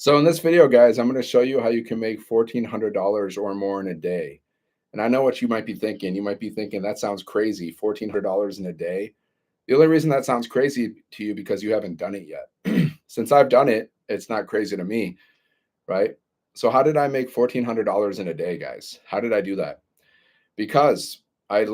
So in this video, guys, I'm going to show you how you can make $1,400 or more in a day. And I know what you might be thinking. You might be thinking that sounds crazy, $1,400 in a day. The only reason that sounds crazy to you because you haven't done it yet. Since I've done it, it's not crazy to me, right? So how did I make $1,400 in a day, guys? How did I do that? Because I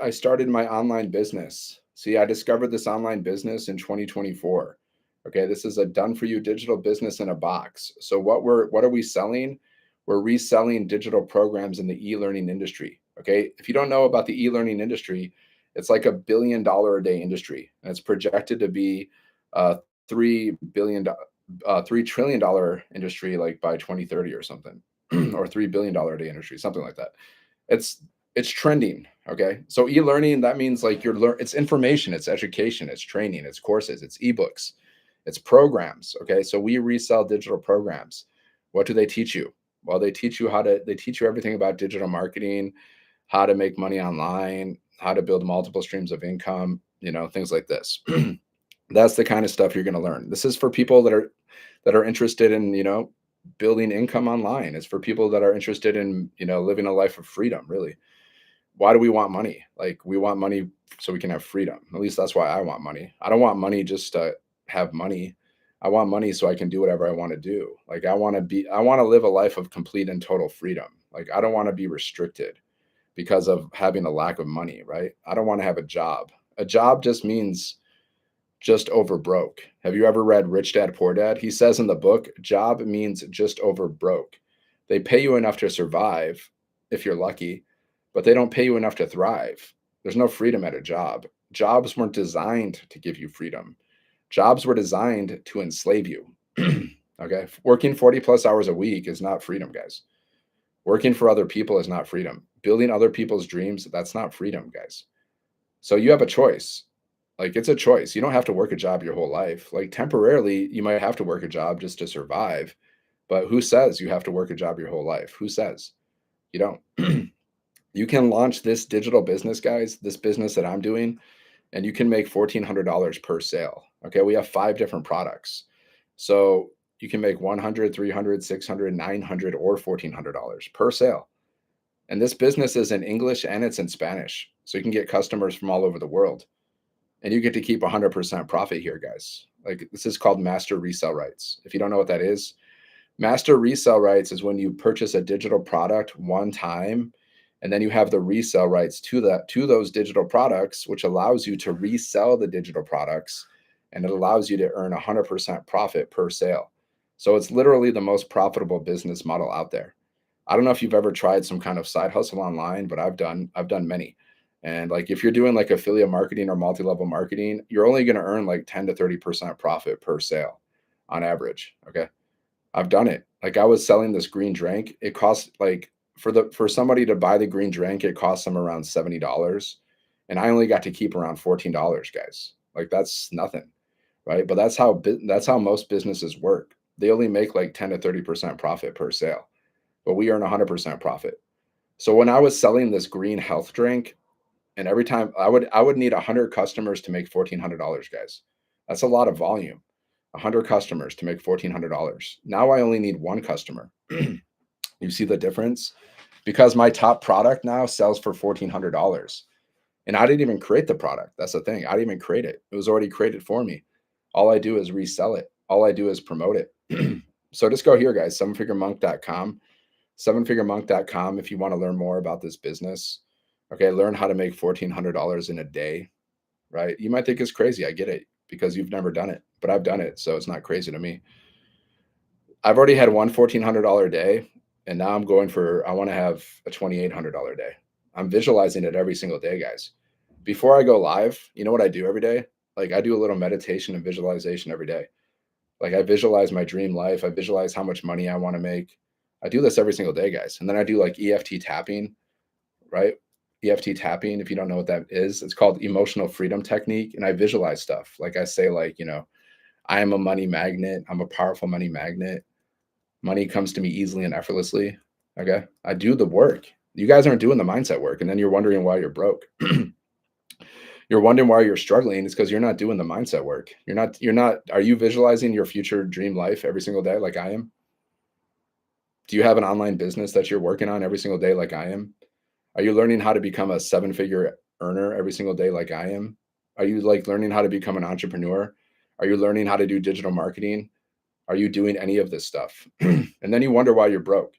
started my online business. See, I discovered this online business in 2024. Okay, this is a done for you digital business in a box. So what are we selling? We're reselling digital programs in the e-learning industry. Okay, if you don't know about the e-learning industry, it's like $1 billion a day industry, and it's projected to be a $3 trillion industry like by 2030 or something, or $3 billion a day industry, something like that. It's it's trending. Okay, so e-learning, that means like it's information, it's education, it's training, it's courses, it's ebooks, it's programs. Okay, so we resell digital programs. What do they teach you? Well, they teach you everything about digital marketing, how to make money online, how to build multiple streams of income, things like this. That's the kind of stuff you're going to learn. This is for people that are interested in, building income online. It's for people that are interested in, living a life of freedom, really. Why do we want money? Like, we want money so we can have freedom. At least that's why I want money. I don't want money just to have money. I want money so I can do whatever I want to do. Like, I want to live a life of complete and total freedom. Like, I don't want to be restricted because of having a lack of money, right? I don't want to have a job. A job just means just over broke. Have you ever read Rich Dad Poor Dad? He says in the book, job means just over broke. They pay you enough to survive if you're lucky, but they don't pay you enough to thrive. There's no freedom at a job. Jobs weren't designed to give you freedom. Jobs were designed to enslave you. Okay. Working 40 plus hours a week is not freedom, guys. Working for other people is not freedom. Building other people's dreams, that's not freedom, guys. So you have a choice. Like, it's a choice. You don't have to work a job your whole life. Like, temporarily, you might have to work a job just to survive. But who says you have to work a job your whole life? Who says? You don't. You can launch this digital business, guys, this business that I'm doing, and you can make $1,400 per sale. Okay. We have 5 different products. So you can make 100, 300, 600, 900, or $1,400 per sale. And this business is in English and it's in Spanish. So you can get customers from all over the world. And you get to keep 100% profit here, guys. Like, this is called master resale rights. If you don't know what that is, master resale rights is when you purchase a digital product one time, and then you have the resale rights to those digital products, which allows you to resell the digital products, and it allows you to earn 100% profit per sale. So it's literally the most profitable business model out there. I don't know if you've ever tried some kind of side hustle online, but I've done many. And like, if you're doing like affiliate marketing or multi-level marketing, you're only going to earn like 10 to 30% profit per sale on average. Okay. I've done it. Like, I was selling this green drink. It cost like, for somebody to buy the green drink, it cost them around $70. And I only got to keep around $14, guys. Like, that's nothing. Right. But that's how most businesses work. They only make like 10 to 30% profit per sale, but we earn 100% profit. So when I was selling this green health drink, and every time I would need 100 customers to make $1,400, guys. That's a lot of volume. 100 customers to make $1,400. Now I only need one customer. You see the difference? Because my top product now sells for $1,400. And I didn't even create the product. That's the thing. I didn't even create it. It was already created for me. All I do is resell it. All I do is promote it. So just go here, guys, sevenfiguremonk.com. Sevenfiguremonk.com if you want to learn more about this business. Okay, learn how to make $1,400 in a day, right? You might think it's crazy. I get it because you've never done it, but I've done it, so it's not crazy to me. I've already had one $1,400 day, and now I want to have a $2,800 day. I'm visualizing it every single day, guys. Before I go live, you know what I do every day? Like, I do a little meditation and visualization every day. Like, I visualize my dream life. I visualize how much money I want to make. I do this every single day, guys. And then I do like EFT tapping, right? EFT tapping, if you don't know what that is, it's called emotional freedom technique. And I visualize stuff. Like, I say, like, I am a money magnet. I'm a powerful money magnet. Money comes to me easily and effortlessly. Okay. I do the work. You guys aren't doing the mindset work. And then you're wondering why you're broke. You're wondering why you're struggling. It's because you're not doing the mindset work. Are you visualizing your future dream life every single day like I am? Do you have an online business that you're working on every single day like I am? Are you learning how to become a seven-figure earner every single day like I am? Are you like learning how to become an entrepreneur? Are you learning how to do digital marketing? Are you doing any of this stuff? And then you wonder why you're broke.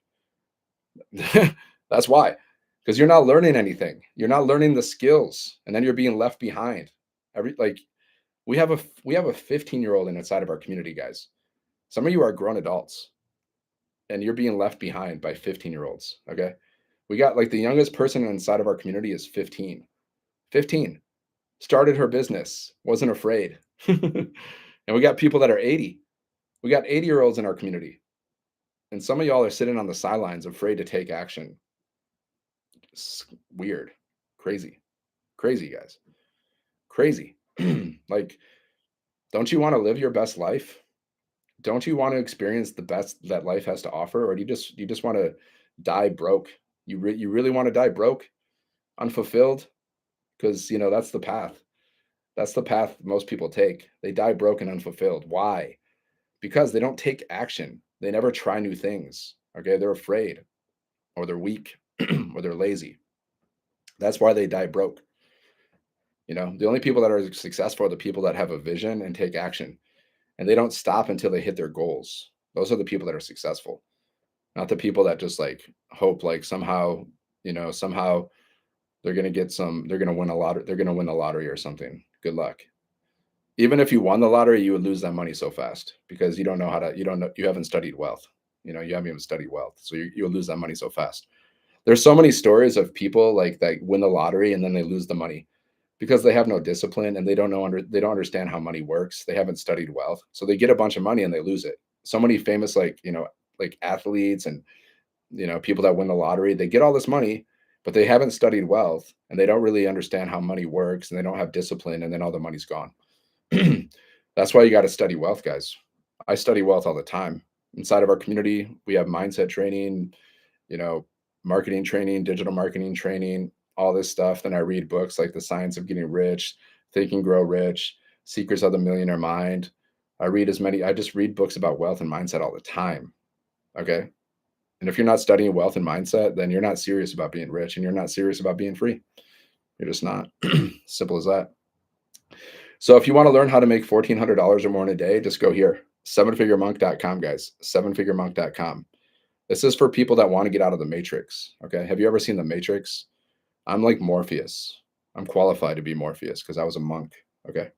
That's why. Because you're not learning anything. You're not learning the skills, and then you're being left behind. Every like we have a 15-year-old inside of our community, guys. Some of you are grown adults, and you're being left behind by 15-year-olds. Okay. We got like the youngest person inside of our community is 15. 15 started her business, wasn't afraid. And we got people that are 80. We got 80-year-olds in our community. And some of y'all are sitting on the sidelines afraid to take action. It's weird. Crazy. Crazy, guys. Crazy. Like, don't you want to live your best life? Don't you want to experience the best that life has to offer, or do you just want to die broke? You really want to die broke, unfulfilled? Because that's the path. That's the path most people take. They die broke and unfulfilled. Why? Because they don't take action. They never try new things. Okay, they're afraid, or they're weak, or they're lazy. That's why they die broke. The only people that are successful are the people that have a vision and take action, and they don't stop until they hit their goals. Those are the people that are successful, not the people that just like hope like somehow they're going to they're going to win a lottery, they're going to win the lottery or something. Good luck. Even if you won the lottery, you would lose that money so fast because you don't know how to, you don't know, you haven't studied wealth. You haven't even studied wealth. So you'll lose that money so fast. There's so many stories of people like that win the lottery and then they lose the money because they have no discipline and they don't understand how money works. They haven't studied wealth. So they get a bunch of money and they lose it. So many famous like athletes and people that win the lottery, they get all this money, but they haven't studied wealth and they don't really understand how money works and they don't have discipline and then all the money's gone. That's why you got to study wealth, guys. I study wealth all the time. Inside of our community, we have mindset training, you know, marketing training, digital marketing training, all this stuff. Then I read books like The Science of Getting Rich, Think and Grow Rich, Secrets of the Millionaire Mind. I just read books about wealth and mindset all the time. Okay. And if you're not studying wealth and mindset, then you're not serious about being rich and you're not serious about being free. You're just not. Simple as that. So if you want to learn how to make $1,400 or more in a day, just go here, sevenfiguremonk.com, guys, sevenfiguremonk.com. This is for people that want to get out of the matrix. Okay. Have you ever seen the Matrix? I'm like Morpheus. I'm qualified to be Morpheus because I was a monk. Okay.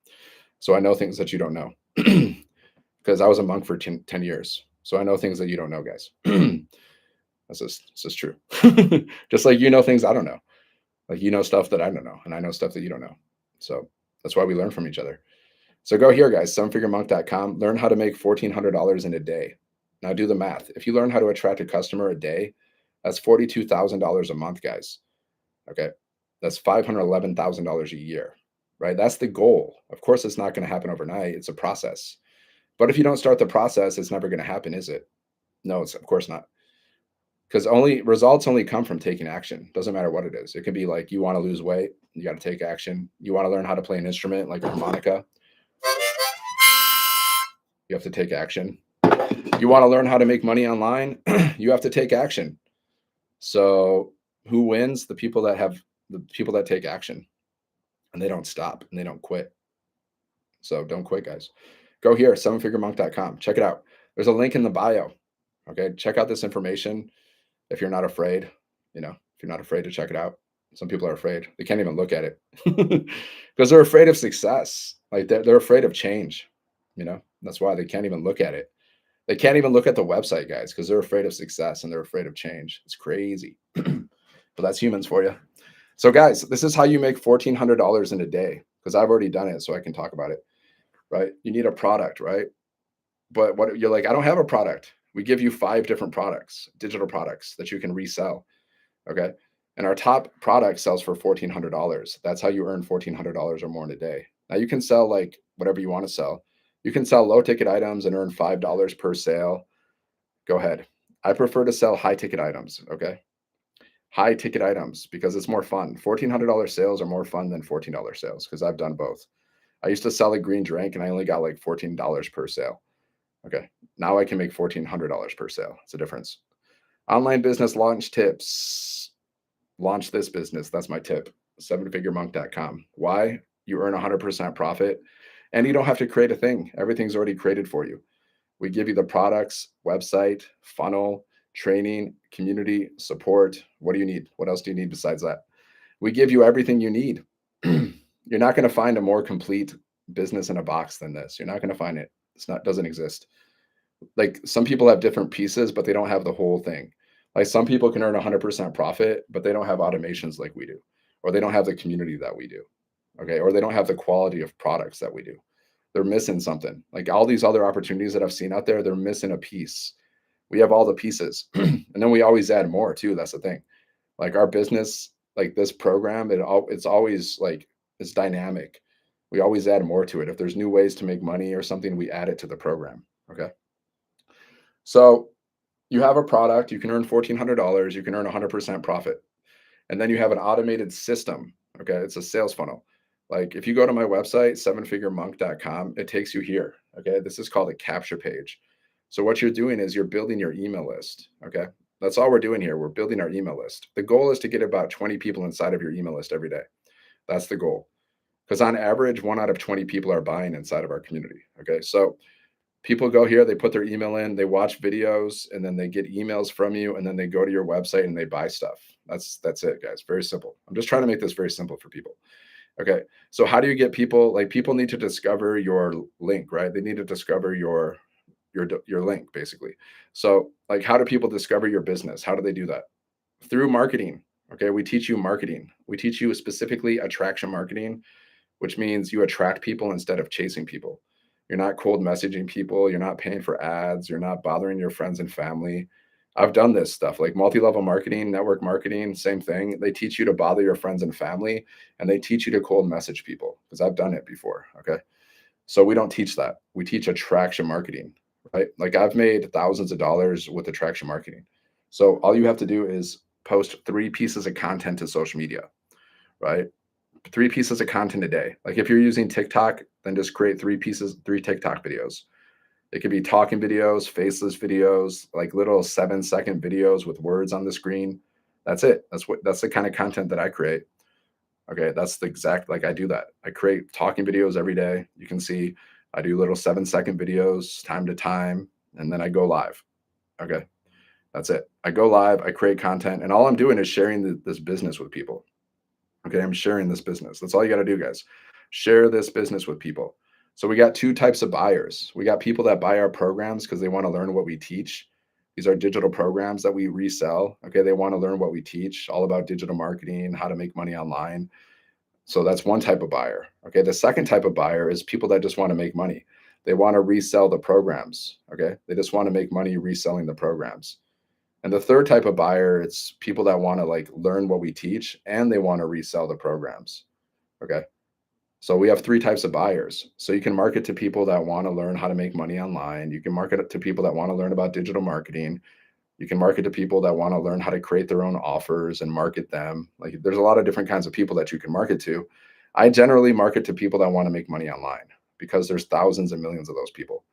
So I know things that you don't know because I was a monk for 10 years. So I know things that you don't know, guys. This is true. Just like things I don't know. Like stuff that I don't know, and I know stuff that you don't know. So that's why we learn from each other. So go here, guys, sevenfiguremonk.com. Learn how to make $1,400 in a day. Now do the math. If you learn how to attract a customer a day, that's $42,000 a month, guys. Okay. That's $511,000 a year, right? That's the goal. Of course, it's not going to happen overnight. It's a process. But if you don't start the process, it's never going to happen, is it? No, it's of course not. Because results only come from taking action. Doesn't matter what it is. It can be like you want to lose weight, you got to take action. You want to learn how to play an instrument like a harmonica, you have to take action. You want to learn how to make money online, you have to take action. So who wins? The people that take action and they don't stop and they don't quit. So don't quit, guys. Go here, sevenfiguremonk.com. Check it out. There's a link in the bio. Okay. Check out this information. If you're not afraid, if you're not afraid to check it out. Some people are afraid. They can't even look at it because they're afraid of success. Like they're afraid of change. That's why they can't even look at it. They can't even look at the website, guys, because they're afraid of success and they're afraid of change. It's crazy. But that's humans for you. So guys, this is how you make $1,400 in a day because I've already done it. So I can talk about it, right? You need a product, right? But what you're like, I don't have a product. We give you 5 different products, digital products that you can resell. Okay. And our top product sells for $1,400. That's how you earn $1,400 or more in a day. Now you can sell like whatever you want to sell. You can sell low ticket items and earn $5 per sale. Go ahead. I prefer to sell high ticket items. Okay. High ticket items because it's more fun. $1,400 sales are more fun than $14 sales because I've done both. I used to sell a green drink and I only got like $14 per sale. Okay. Now I can make $1,400 per sale. It's a difference. Online business launch tips. Launch this business. That's my tip. Sevenfiguremonk.com. Why? You earn 100% profit and you don't have to create a thing. Everything's already created for you. We give you the products, website, funnel, training, community, support. What do you need? What else do you need besides that? We give you everything you need. You're not going to find a more complete business in a box than this. You're not going to find it. It's not doesn't exist. Like some people have different pieces, but they don't have the whole thing. Like some people can earn 100% profit, but they don't have automations like we do, or they don't have the community that we do. Okay. Or they don't have the quality of products that we do. They're missing something. Like all these other opportunities that I've seen out there, they're missing a piece. We have all the pieces. And then we always add more too. That's the thing. Like our business, like this program, it's always like it's dynamic. We always add more to it. If there's new ways to make money or something, we add it to the program. Okay. So you have a product, you can earn $1,400, you can earn 100% profit. And then you have an automated system. Okay. It's a sales funnel. Like if you go to my website, sevenfiguremonk.com, it takes you here. Okay. This is called a capture page. So what you're doing is you're building your email list. Okay. That's all we're doing here. We're building our email list. The goal is to get about 20 people inside of your email list every day. That's the goal. Because on average, 1 out of 20 people are buying inside of our community. Okay. So people go here, they put their email in, they watch videos, and then they get emails from you, and then they go to your website and they buy stuff. That's it, guys. Very simple. I'm just trying to make this very simple for people. Okay. So how do you get people? Like people need to discover your link, right? They need to discover your link basically. So like how do people discover your business? How do they do that? Through marketing. Okay. We teach you marketing. We teach you specifically attraction marketing, which means you attract people instead of chasing people. You're not cold messaging people. You're not paying for ads. You're not bothering your friends and family. I've done this stuff like multi-level marketing, network marketing, same thing. They teach you to bother your friends and family, and they teach you to cold message people because I've done it before. Okay. So we don't teach that. We teach attraction marketing, right? Like I've made thousands of dollars with attraction marketing. So all you have to do is post 3 pieces of content to social media, right? 3 pieces of content a day. Like if you're using TikTok, then just create 3 pieces, 3 TikTok videos. It could be talking videos, faceless videos, like little 7-second videos with words on the screen. That's it. That's the kind of content that I create. Okay, that's the exact like I do that. I create talking videos every day. You can see I do little 7-second videos time to time, and then I go live. Okay, that's it. I go live, I create content, and all I'm doing is sharing this business with people. Okay, I'm sharing this business. That's all you got to do, guys. Share this business with people. So we got 2 types of buyers. We got people that buy our programs because they want to learn what we teach. These are digital programs that we resell. Okay, they want to learn what we teach, all about digital marketing, how to make money online. So that's one type of buyer. Okay, the second type of buyer is people that just want to make money. They want to resell the programs. Okay, they just want to make money reselling the programs. And the third type of buyer, it's people that want to like learn what we teach and they want to resell the programs. Okay. So we have 3 types of buyers. So you can market to people that want to learn how to make money online. You can market it to people that want to learn about digital marketing. You can market to people that want to learn how to create their own offers and market them. Like there's a lot of different kinds of people that you can market to. I generally market to people that want to make money online because there's thousands and millions of those people.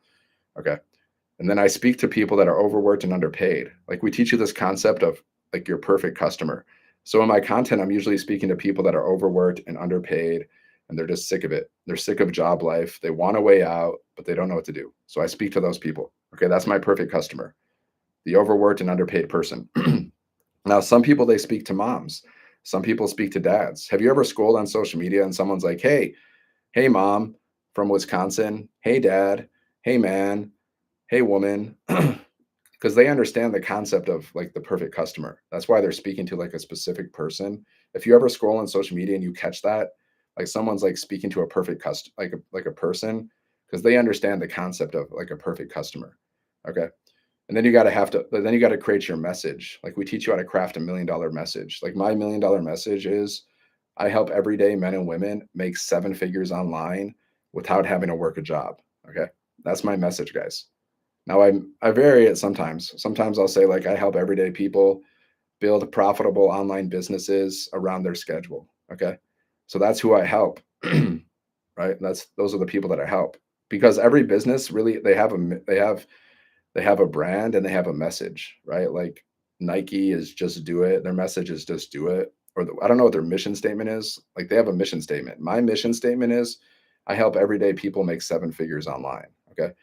Okay. And then I speak to people that are overworked and underpaid. Like we teach you this concept of like your perfect customer. So in my content, I'm usually speaking to people that are overworked and underpaid, and they're just sick of it. They're sick of job life. They want a way out, but they don't know what to do. So I speak to those people. Okay, that's my perfect customer, the overworked and underpaid person. Now, some people they speak to moms. Some people speak to dads. Have you ever scrolled on social media and someone's like, hey, mom from Wisconsin. Hey, dad. Hey, man. Hey, woman. Because they understand the concept of like the perfect customer. That's why they're speaking to like a specific person. If you ever scroll on social media and you catch that, like someone's like speaking to a perfect customer, like a person, because they understand the concept of like a perfect customer. Okay. And then then you got to create your message. Like we teach you how to craft $1 million message. Like my $1 million message is I help everyday men and women make 7 figures online without having to work a job. Okay. That's my message, guys. Now I vary it sometimes. Sometimes I'll say like I help everyday people build profitable online businesses around their schedule. Okay. So that's who I help. Right? Those are the people that I help. Because every business really they have a brand and they have a message, right? Like Nike is just do it. Their message is just do it. Or I don't know what their mission statement is. Like they have a mission statement. My mission statement is I help everyday people make seven figures online. Okay.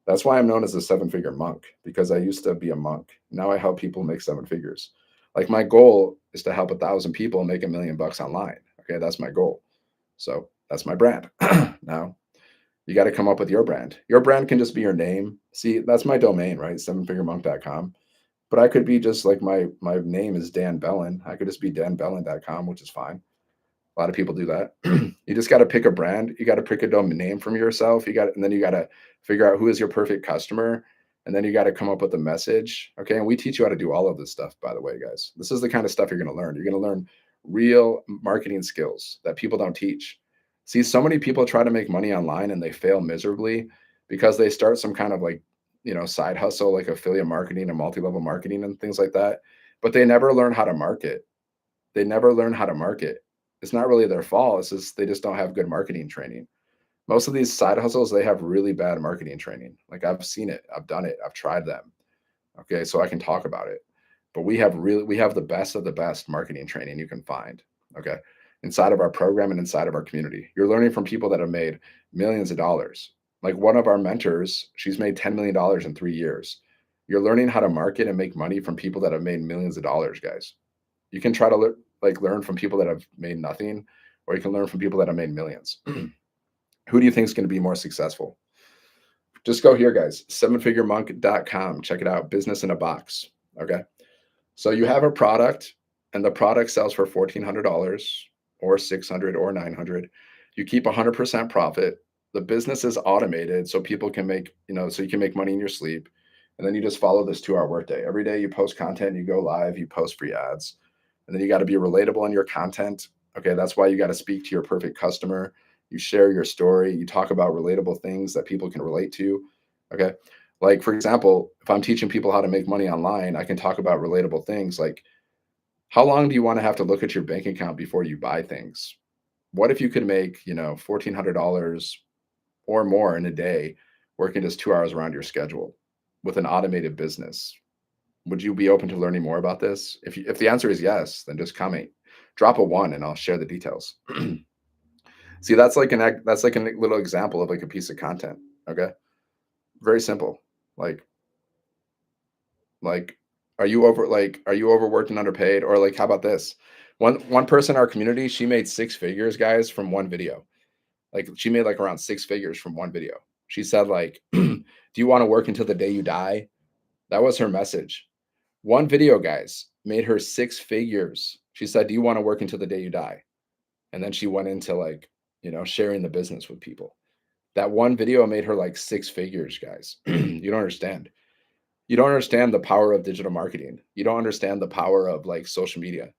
That's why I'm known as a seven figure monk because I used to be a monk. Now I help people make seven figures. Like my goal is to help 1,000 people make $1 million online. Okay. That's my goal. So that's my brand. Now you got to come up with your brand. Your brand can just be your name. See, that's my domain, right? Sevenfiguremonk.com. But I could be just like my name is Dan Bellin. I could just be danbellin.com, which is fine. A lot of people do that. You just got to pick a brand. You got to pick a domain name from yourself. And then you got to figure out who is your perfect customer. And then you got to come up with a message. Okay. And we teach you how to do all of this stuff, by the way, guys. This is the kind of stuff you're going to learn. You're going to learn real marketing skills that people don't teach. See, so many people try to make money online and they fail miserably because they start some kind of like, side hustle, like affiliate marketing and multi-level marketing and things like that. But they never learn how to market. They never learn how to market. It's not really their fault. It's just they just don't have good marketing training. Most of these side hustles, they have really bad marketing training. Like I've seen it, I've done it, I've tried them. Okay, so I can talk about it. But we have the best of the best marketing training you can find. Okay. Inside of our program and inside of our community. You're learning from people that have made millions of dollars. Like one of our mentors, she's made $10 million in 3 years. You're learning how to market and make money from people that have made millions of dollars, guys. You can try to learn from people that have made nothing, or you can learn from people that have made millions. Who do you think is going to be more successful? Just go here, guys. Sevenfiguremonk.com. Check it out. Business in a box. Okay. So you have a product, and the product sells for $1,400 or $600 or $900. You keep 100% profit. The business is automated, so people can make, so you can make money in your sleep. And then you just follow this 2-hour workday. Every day you post content, you go live, you post free ads. And then you got to be relatable in your content. Okay, that's why you got to speak to your perfect customer. You share your story. You talk about relatable things that people can relate to. Okay, like for example, if I'm teaching people how to make money online, I can talk about relatable things like how long do you want to have to look at your bank account before you buy things? What if you could make $1,400 or more in a day working just 2 hours around your schedule with an automated business? Would you be open to learning more about this? If the answer is yes, then just comment, drop a one, and I'll share the details. See, that's like a little example of like a piece of content. Okay, very simple. Like like are you overworked and underpaid, or like how about this? One person in our community, she made six figures, guys, from one video. Like she made like around six figures from one video. She said like, "Do you want to work until the day you die?" That was her message. One video, guys, made her six figures. She said, "Do you want to work until the day you die?" And then she went into like, sharing the business with people. That one video made her like six figures, guys. You don't understand. You don't understand the power of digital marketing. You don't understand the power of like social media.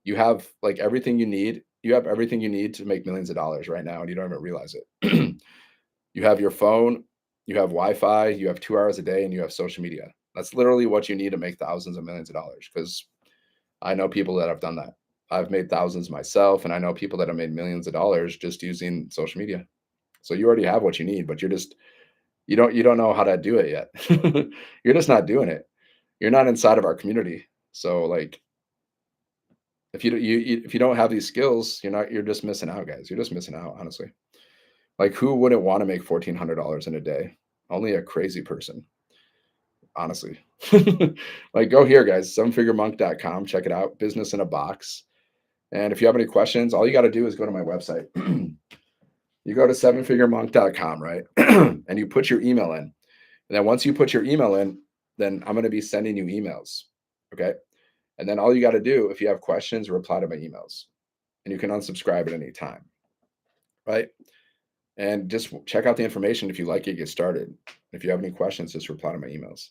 You have like everything you need. You have everything you need to make millions of dollars right now, and you don't even realize it. You have your phone, you have Wi-Fi, you have 2 hours a day, and you have social media. That's literally what you need to make thousands of millions of dollars. Because I know people that have done that. I've made thousands myself, and I know people that have made millions of dollars just using social media. So you already have what you need, but you don't know how to do it yet. You're just not doing it. You're not inside of our community. So like if you don't have these skills, you're just missing out, guys. You're just missing out, honestly. Like who wouldn't want to make $1,400 in a day? Only a crazy person, honestly. Like go here, guys, sevenfiguremonk.com. Check it out. Business in a box. And if you have any questions, all you got to do is go to my website. You go to sevenfiguremonk.com, right? And you put your email in. And then once you put your email in, then I'm going to be sending you emails. Okay. And then all you got to do, if you have questions, reply to my emails. And you can unsubscribe at any time. Right. And just check out the information. If you like it, get started. If you have any questions, just reply to my emails.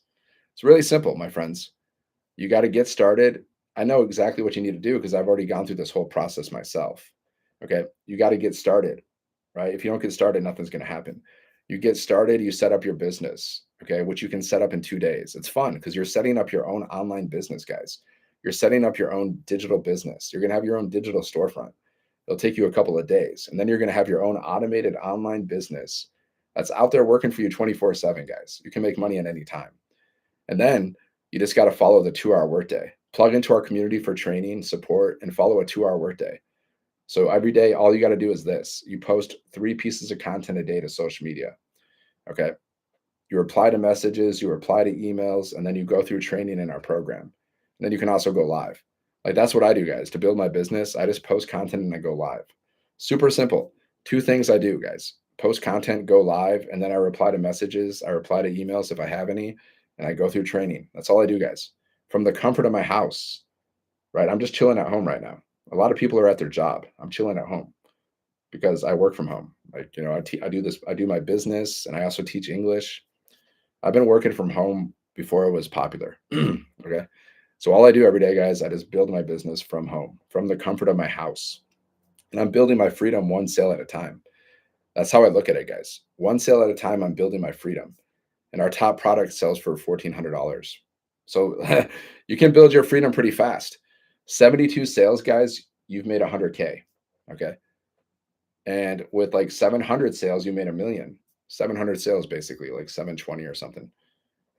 It's really simple, my friends. You got to get started. I know exactly what you need to do because I've already gone through this whole process myself. Okay. You got to get started, right? If you don't get started, nothing's going to happen. You get started, you set up your business, okay, which you can set up in 2 days. It's fun because you're setting up your own online business, guys. You're setting up your own digital business. You're going to have your own digital storefront. It'll take you a couple of days. And then you're going to have your own automated online business that's out there working for you 24/7, guys. You can make money at any time. And then You just got to follow the 2-hour workday. Plug into our community for training, support, and follow a 2-hour workday. So every day, all you got to do is this: you post 3 pieces of content a day to social media. Okay. You reply to messages, you reply to emails, and then you go through training in our program. And then you can also go live. Like that's what I do, guys. To build my business, I just post content and I go live. Super simple. 2 things I do, guys: post content, go live, and then I reply to messages, I reply to emails if I have any, and I go through training. That's all I do, guys. From the comfort of my house, right? I'm just chilling at home right now. A lot of people are at their job. I'm chilling at home because I work from home. Like, I do this, I do my business, and I also teach English. I've been working from home before it was popular. Okay. So all I do every day, guys, I just build my business from home, from the comfort of my house. And I'm building my freedom one sale at a time. That's how I look at it, guys. One sale at a time, I'm building my freedom. And our top product sells for $1,400. So you can build your freedom pretty fast. 72 sales, guys, you've made 100K. Okay. And with like 700 sales, you made a million. 700 sales, basically, like 720 or something.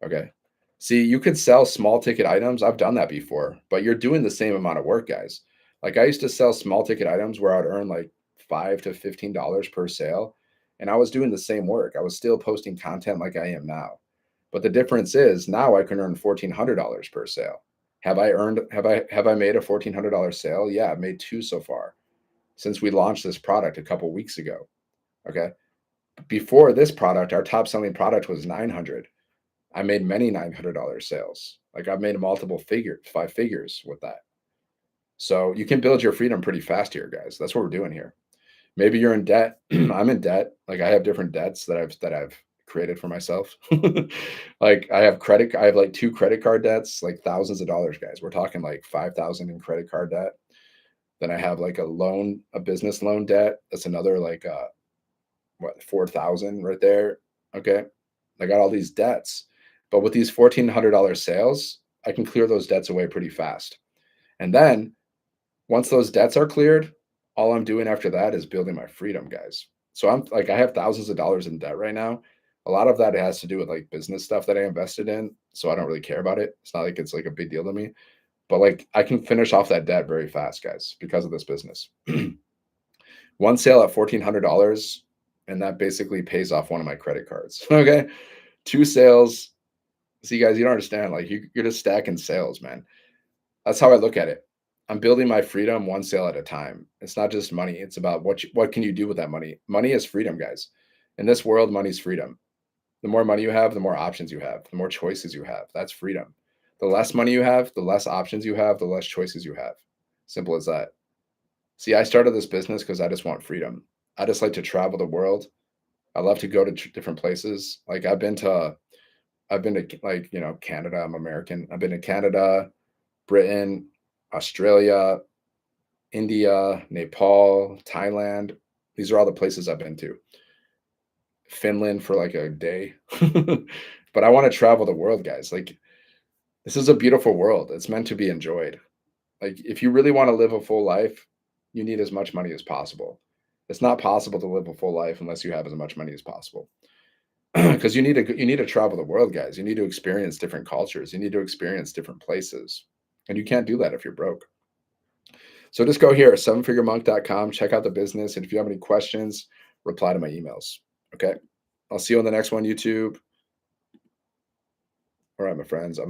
Okay. See, you could sell small ticket items. I've done that before, but you're doing the same amount of work, guys. Like I used to sell small ticket items where I'd earn like $5 to $15 per sale, and I was doing the same work. I was still posting content like I am now. But the difference is now I can earn $1,400 per sale. Have I made a $1,400 sale? Yeah, I've made 2 so far since we launched this product a couple weeks ago. Okay. Before this product, our top selling product was 900. I made many $900 sales. Like I've made multiple 5 figures with that. So you can build your freedom pretty fast here, guys. That's what we're doing here. Maybe you're in debt. I'm in debt. Like I have different debts that I've created for myself. Like I have like 2 credit card debts, like thousands of dollars, guys. We're talking like 5,000 in credit card debt. Then I have like a business loan debt. That's another like 4,000 right there. Okay. I got all these debts. But with these $1,400 sales, I can clear those debts away pretty fast. And then once those debts are cleared, all I'm doing after that is building my freedom, guys. So I'm like, I have thousands of dollars in debt right now. A lot of that has to do with like business stuff that I invested in. So I don't really care about it. It's not like it's like a big deal to me. But like I can finish off that debt very fast, guys, because of this business. One sale at $1,400, and that basically pays off one of my credit cards. Okay. 2 sales. See, guys, you don't understand. Like you're just stacking sales, man. That's how I look at it. I'm building my freedom one sale at a time. It's not just money. It's about what can you do with that money. Money is freedom, guys. In this world, money's freedom. The more money you have, the more options you have, the more choices you have. That's freedom. The less money you have, the less options you have, the less choices you have. Simple as that. See, I started this business because I just want freedom. I just like to travel the world. I love to go to different places. Like I've been to like, Canada. I'm American. I've been to Canada, Britain, Australia, India, Nepal, Thailand. These are all the places I've been to. Finland for like a day. But I want to travel the world, guys. Like this is a beautiful world. It's meant to be enjoyed. Like if you really want to live a full life, you need as much money as possible. It's not possible to live a full life unless you have as much money as possible. Because you need to travel the world, guys. You need to experience different cultures. You need to experience different places. And you can't do that if you're broke. So just go here, sevenfiguremonk.com, check out the business. And if you have any questions, reply to my emails. Okay. I'll see you on the next one, YouTube. All right, my friends. I'm